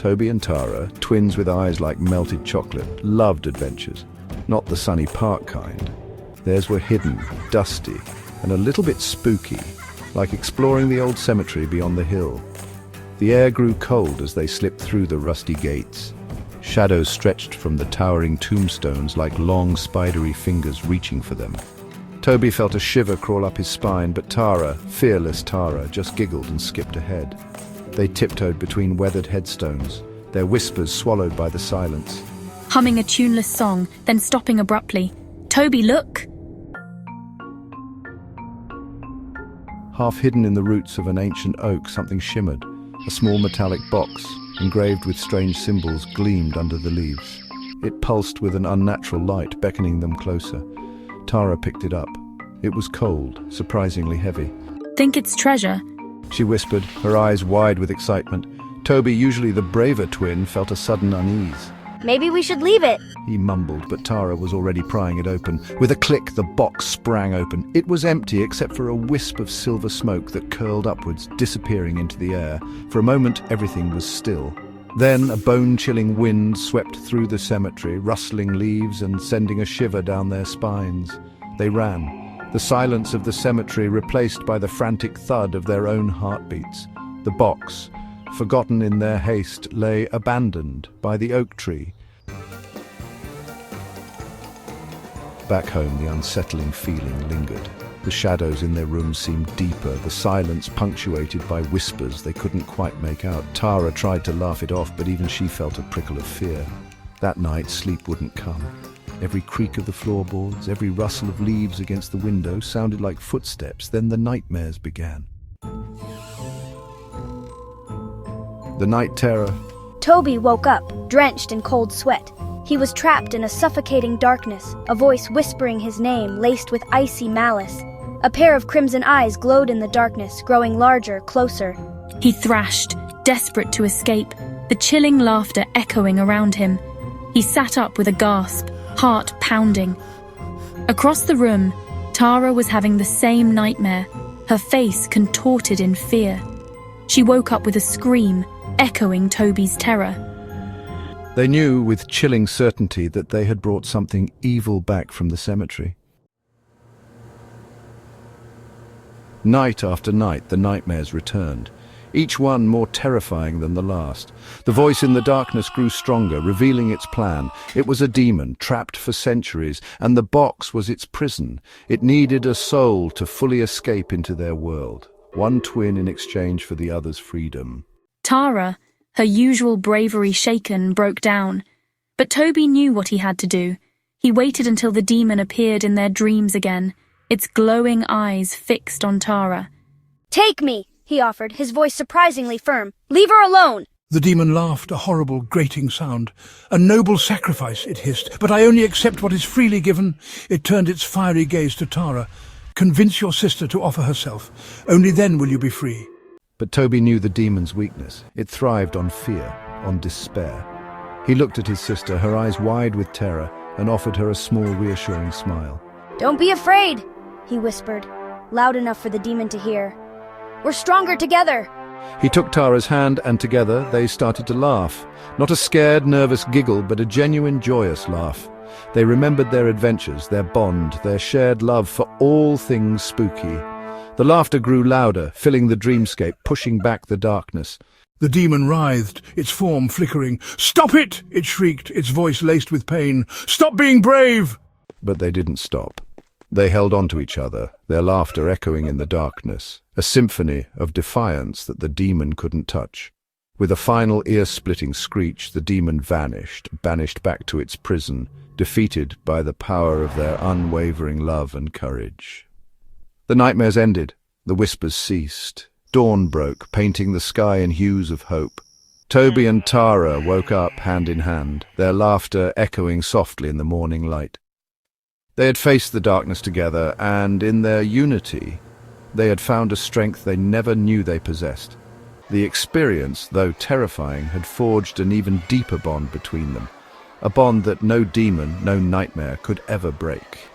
Toby and Tara, twins with eyes like melted chocolate, loved adventures. Not the sunny park kind. Theirs were hidden, dusty, and a little bit spooky, like exploring the old cemetery beyond the hill. The air grew cold as they slipped through the rusty gates. Shadows stretched from the towering tombstones like long, spidery fingers reaching for them. Toby felt a shiver crawl up his spine, but Tara, fearless Tara, just giggled and skipped ahead. They tiptoed between weathered headstones, their whispers swallowed by the silence. Humming a tuneless song, then stopping abruptly. "Toby, look!" Half hidden in the roots of an ancient oak, something shimmered. A small metallic box, engraved with strange symbols, gleamed under the leaves. It pulsed with an unnatural light, beckoning them closer. Tara picked it up. It was cold, surprisingly heavy. "Think it's treasure?" she whispered, her eyes wide with excitement. Toby, usually the braver twin, felt a sudden unease. "Maybe we should leave it," he mumbled, but Tara was already prying it open. With a click, the box sprang open. It was empty except for a wisp of silver smoke that curled upwards, disappearing into the air. For a moment, everything was still. Then a bone-chilling wind swept through the cemetery, rustling leaves and sending a shiver down their spines. They ran, the silence of the cemetery replaced by the frantic thud of their own heartbeats. The box, forgotten in their haste, lay abandoned by the oak tree. Back home, the unsettling feeling lingered. The shadows in their rooms seemed deeper, the silence punctuated by whispers they couldn't quite make out. Tara tried to laugh it off, but even she felt a prickle of fear. That night, sleep wouldn't come. Every creak of the floorboards, every rustle of leaves against the window sounded like footsteps. Then the nightmares began. The night terror. Toby woke up, drenched in cold sweat. He was trapped in a suffocating darkness, a voice whispering his name laced with icy malice. A pair of crimson eyes glowed in the darkness, growing larger, closer. He thrashed, desperate to escape, the chilling laughter echoing around him. He sat up with a gasp, heart pounding. Across the room, Tara was having the same nightmare, her face contorted in fear. She woke up with a scream, echoing Toby's terror. They knew with chilling certainty that they had brought something evil back from the cemetery. Night after night, the nightmares returned, each one more terrifying than the last. The voice in the darkness grew stronger, revealing its plan. It was a demon, trapped for centuries, and the box was its prison. It needed a soul to fully escape into their world, one twin in exchange for the other's freedom. Tara, her usual bravery shaken, broke down. But Toby knew what he had to do. He waited until the demon appeared in their dreams again, its glowing eyes fixed on Tara. "Take me," he offered, his voice surprisingly firm. "Leave her alone." The demon laughed, a horrible, grating sound. "A noble sacrifice," it hissed, "but I only accept what is freely given." It turned its fiery gaze to Tara. "Convince your sister to offer herself. Only then will you be free." But Toby knew the demon's weakness. It thrived on fear, on despair. He looked at his sister, her eyes wide with terror, and offered her a small, reassuring smile. "Don't be afraid," he whispered, loud enough for the demon to hear. "We're stronger together." He took Tara's hand, and together they started to laugh. Not a scared, nervous giggle, but a genuine, joyous laugh. They remembered their adventures, their bond, their shared love for all things spooky. The laughter grew louder, filling the dreamscape, pushing back the darkness. The demon writhed, its form flickering. "Stop it!" it shrieked, its voice laced with pain. "Stop being brave!" But they didn't stop. They held on to each other, their laughter echoing in the darkness, a symphony of defiance that the demon couldn't touch. With a final ear-splitting screech, the demon vanished, banished back to its prison, defeated by the power of their unwavering love and courage. The nightmares ended, the whispers ceased. Dawn broke, painting the sky in hues of hope. Toby and Tara woke up hand in hand, their laughter echoing softly in the morning light. They had faced the darkness together, and in their unity, they had found a strength they never knew they possessed. The experience, though terrifying, had forged an even deeper bond between them, a bond that no demon, no nightmare could ever break.